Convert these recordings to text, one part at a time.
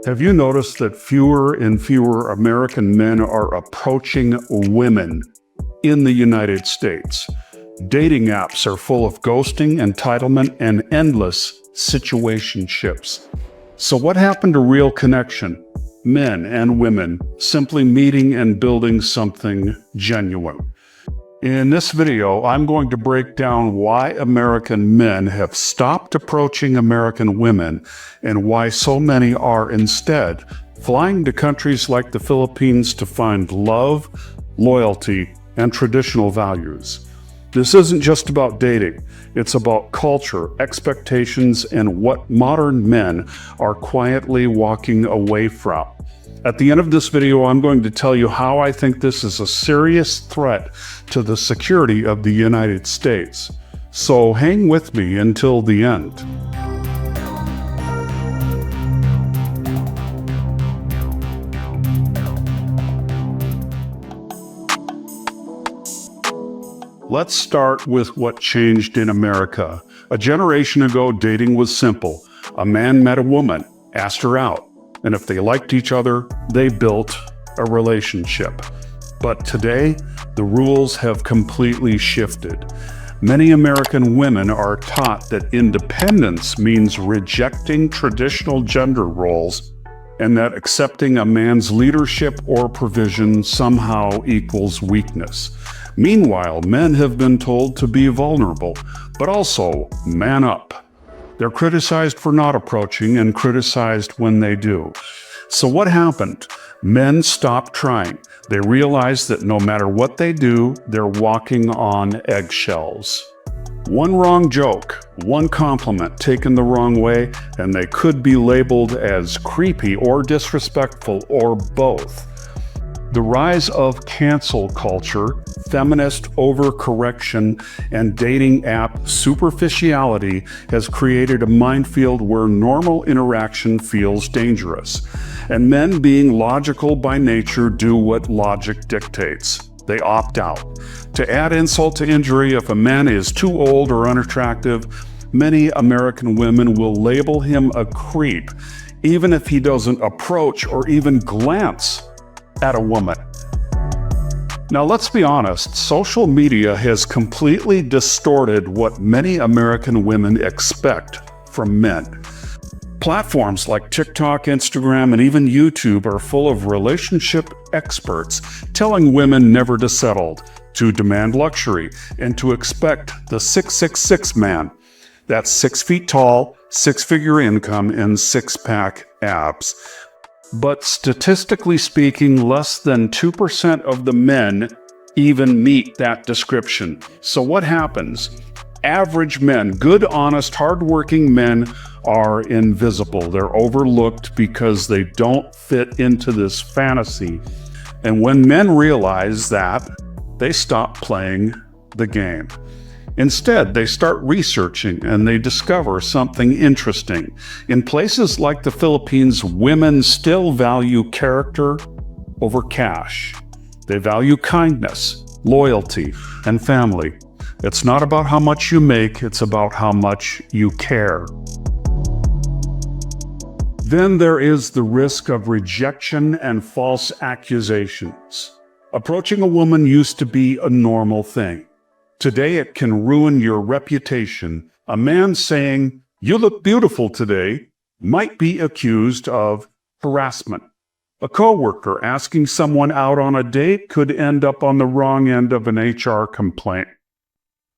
Have you noticed that fewer and fewer American men are approaching women in the United States? Dating apps are full of ghosting, entitlement, and endless situationships. So what happened to real connection? Men and women simply meeting and building something genuine. In this video, I'm going to break down why American men have stopped approaching American women and why so many are instead flying to countries like the Philippines to find love, loyalty, and traditional values. This isn't just about dating. It's about culture, expectations, and what modern men are quietly walking away from. At the end of this video, I'm going to tell you how I think this is a serious threat to the security of the United States. So hang with me until the end. Let's start with what changed in America. A generation ago, dating was simple. A man met a woman, asked her out, and if they liked each other, they built a relationship. But today, the rules have completely shifted. Many American women are taught that independence means rejecting traditional gender roles and that accepting a man's leadership or provision somehow equals weakness. Meanwhile, men have been told to be vulnerable, but also man up. They're criticized for not approaching and criticized when they do. So what happened? Men stopped trying. They realized that no matter what they do, they're walking on eggshells. One wrong joke, one compliment taken the wrong way, and they could be labeled as creepy or disrespectful or both. The rise of cancel culture, feminist overcorrection, and dating app superficiality has created a minefield where normal interaction feels dangerous. And men, being logical by nature, do what logic dictates. They opt out. To add insult to injury, if a man is too old or unattractive, many American women will label him a creep, even if he doesn't approach or even glance at a woman. Now let's be honest, social media has completely distorted what many American women expect from men. Platforms like TikTok, Instagram, and even YouTube are full of relationship experts telling women never to settle, to demand luxury, and to expect the 666 man. That's 6 feet tall, 6-figure income, and six-pack abs. But statistically speaking, less than 2% of the men even meet that description. So what happens? Average men, good, honest, hardworking men, are invisible. They're overlooked because they don't fit into this fantasy. And when men realize that, they stop playing the game. Instead, they start researching and they discover something interesting. In places like the Philippines, women still value character over cash. They value kindness, loyalty, and family. It's not about how much you make, it's about how much you care. Then there is the risk of rejection and false accusations. Approaching a woman used to be a normal thing. Today, it can ruin your reputation. A man saying, "You look beautiful today," might be accused of harassment. A coworker asking someone out on a date could end up on the wrong end of an HR complaint.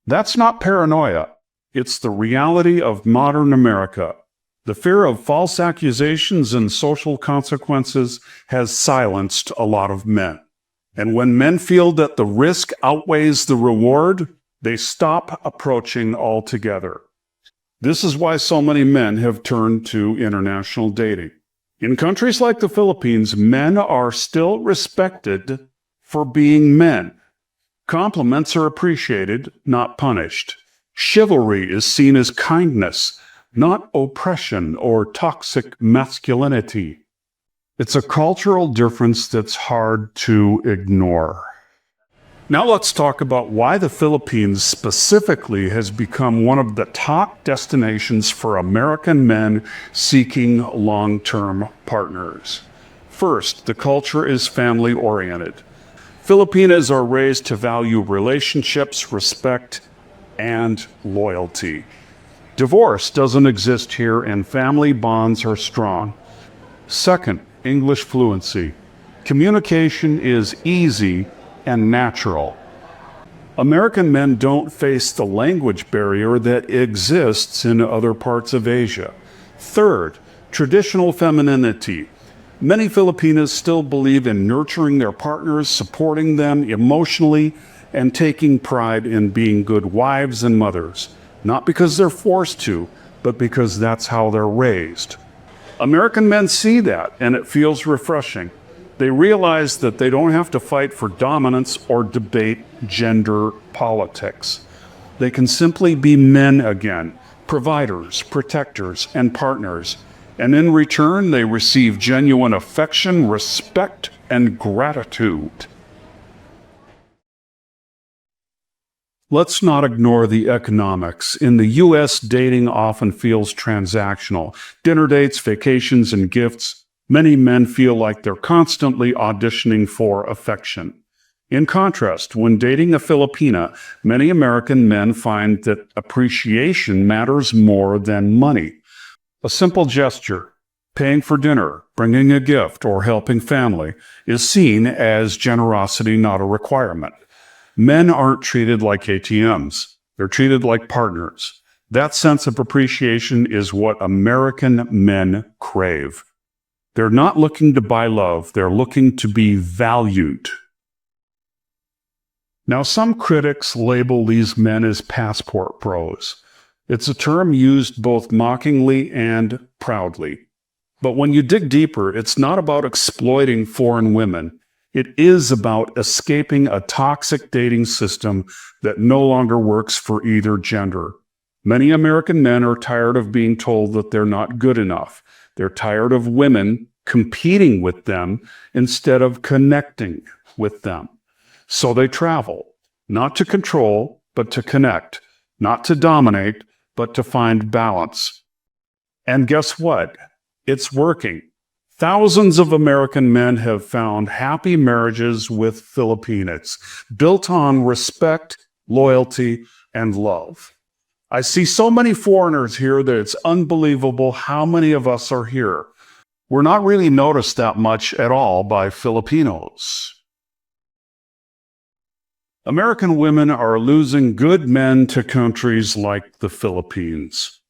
That's not paranoia. It's the reality of modern America. The fear of false accusations and social consequences has silenced a lot of men. And when men feel that the risk outweighs the reward, they stop approaching altogether. This is why so many men have turned to international dating. In countries like the Philippines, men are still respected for being men. Compliments are appreciated, not punished. Chivalry is seen as kindness, not oppression or toxic masculinity. It's a cultural difference that's hard to ignore. Now let's talk about why the Philippines specifically has become one of the top destinations for American men seeking long-term partners. First, the culture is family-oriented. Filipinos are raised to value relationships, respect, and loyalty. Divorce doesn't exist here and family bonds are strong. Second, English fluency. Communication is easy and natural. American men don't face the language barrier that exists in other parts of Asia. Third, traditional femininity. Many Filipinos still believe in nurturing their partners, supporting them emotionally, and taking pride in being good wives and mothers. Not because they're forced to, but because that's how they're raised. American men see that, and it feels refreshing. They realize that they don't have to fight for dominance or debate gender politics. They can simply be men again, providers, protectors, and partners. And in return, they receive genuine affection, respect, and gratitude. Let's not ignore the economics. In the U.S., dating often feels transactional. Dinner dates, vacations, and gifts. Many men feel like they're constantly auditioning for affection. In contrast, when dating a Filipina, many American men find that appreciation matters more than money. A simple gesture, paying for dinner, bringing a gift, or helping family, is seen as generosity, not a requirement. Men aren't treated like ATMs. They're treated like partners. That sense of appreciation is what American men crave. They're not looking to buy love. They're looking to be valued. Now, some critics label these men as passport bros. It's a term used both mockingly and proudly. But when you dig deeper, it's not about exploiting foreign women. It is about escaping a toxic dating system that no longer works for either gender. Many American men are tired of being told that they're not good enough. They're tired of women competing with them instead of connecting with them. So they travel, not to control, but to connect, not to dominate, but to find balance. And guess what? It's working. Thousands of American men have found happy marriages with Filipinas, built on respect, loyalty, and love. I see so many foreigners here that it's unbelievable how many of us are here. We're not really noticed that much at all by Filipinos. American women are losing good men to countries like the Philippines.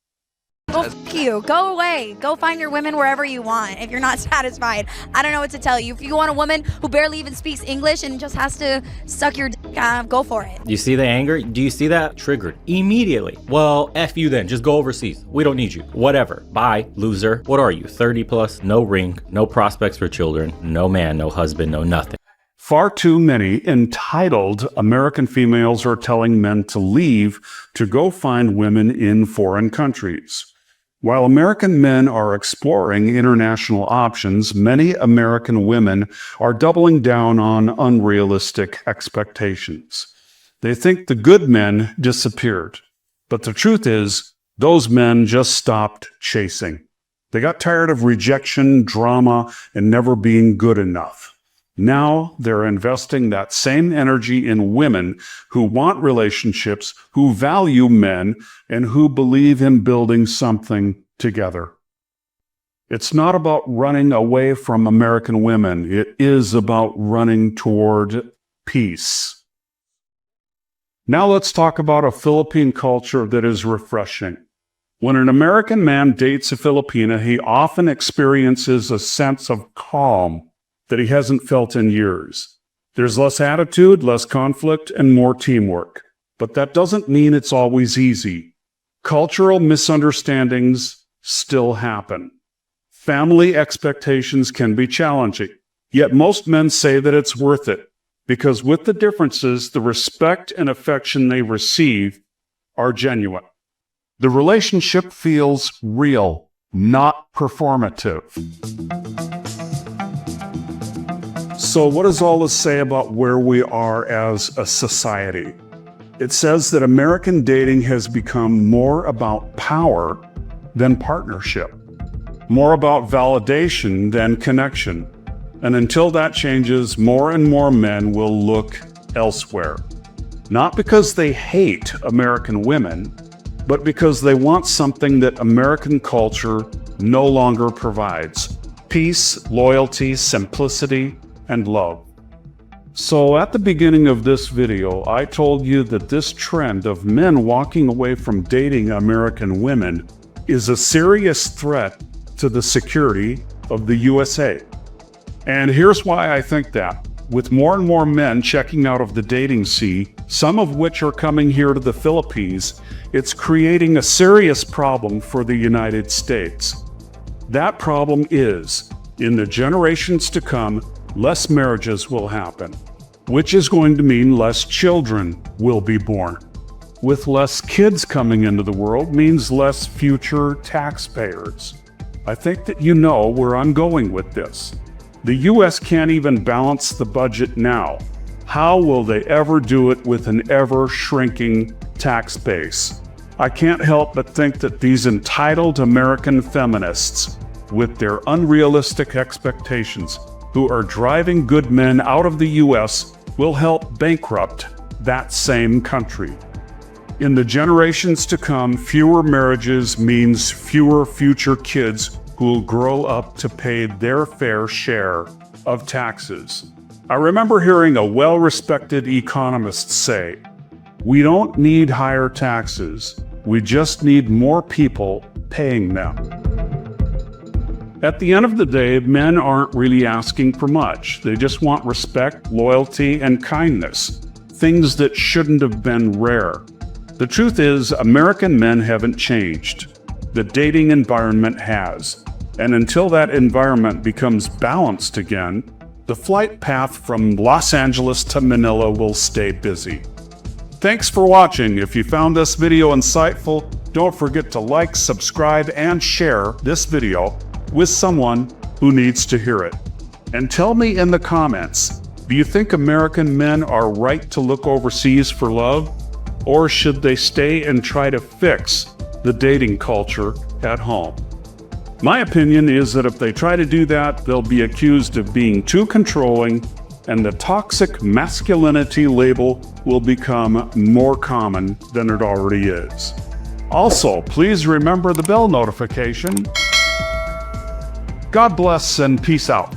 Well, f you. Go away. Go find your women wherever you want if you're not satisfied. I don't know what to tell you. If you want a woman who barely even speaks English and just has to suck your dick, go for it. You see the anger? Do you see that? Triggered immediately. Well, F you then. Just go overseas. We don't need you. Whatever. Bye, loser. What are you, 30 plus? No ring, no prospects for children, no man, no husband, no nothing. Far too many entitled American females are telling men to leave to go find women in foreign countries. While American men are exploring international options, many American women are doubling down on unrealistic expectations. They think the good men disappeared. But the truth is, those men just stopped chasing. They got tired of rejection, drama, and never being good enough. Now they're investing that same energy in women who want relationships, who value men, and who believe in building something together. It's not about running away from American women. It is about running toward peace. Now let's talk about a Philippine culture that is refreshing. When an American man dates a Filipina, he often experiences a sense of calm that he hasn't felt in years. There's less attitude, less conflict, and more teamwork. But that doesn't mean it's always easy. Cultural misunderstandings still happen. Family expectations can be challenging. Yet most men say that it's worth it, because with the differences, the respect and affection they receive are genuine. The relationship feels real, not performative. So what does all this say about where we are as a society? It says that American dating has become more about power than partnership, more about validation than connection. And until that changes, more and more men will look elsewhere. Not because they hate American women, but because they want something that American culture no longer provides: peace, loyalty, simplicity, and love. So at the beginning of this video, I told you that this trend of men walking away from dating American women is a serious threat to the security of the USA. And here's why I think that. With more and more men checking out of the dating scene, some of which are coming here to the Philippines, it's creating a serious problem for the United States. That problem is, in the generations to come, less marriages will happen, which is going to mean less children will be born. With less kids coming into the world means less future taxpayers. I think that you know where I'm going with this. The US can't even balance the budget now. How will they ever do it with an ever-shrinking tax base? I can't help but think that these entitled American feminists, with their unrealistic expectations, who are driving good men out of the US, will help bankrupt that same country. In the generations to come, fewer marriages means fewer future kids who will grow up to pay their fair share of taxes. I remember hearing a well-respected economist say, "We don't need higher taxes, we just need more people paying them." At the end of the day, men aren't really asking for much. They just want respect, loyalty, and kindness, things that shouldn't have been rare. The truth is, American men haven't changed. The dating environment has. And until that environment becomes balanced again, the flight path from Los Angeles to Manila will stay busy. Thanks for watching. If you found this video insightful, don't forget to like, subscribe, and share this video with someone who needs to hear it. And tell me in the comments, do you think American men are right to look overseas for love? Or should they stay and try to fix the dating culture at home? My opinion is that if they try to do that, they'll be accused of being too controlling, and the toxic masculinity label will become more common than it already is. Also, please remember the bell notification. God bless and peace out.